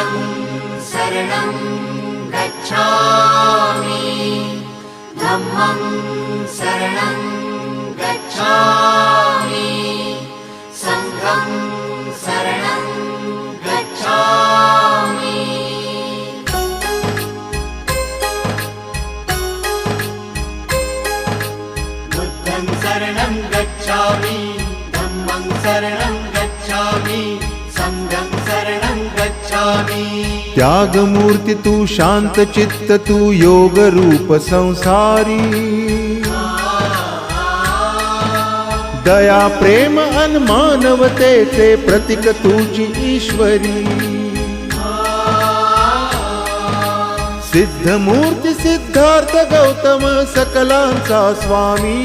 बुद्धं शरणं गच्छामि धम्मं शरणं गच्छामि संघं शरणं गच्छामि बुद्धं शरणं गच्छामि धम्मं शरणं गच्छामि संघं शरणं गच्छामि। त्यागमूर्ती तू शांत चित्त तू योग रूप संसारी दया प्रेम अन मानवतेचे प्रतीक तुझी ईश्वरी सिद्धमूर्ती सिद्धार्थ गौतम सकलांचा स्वामी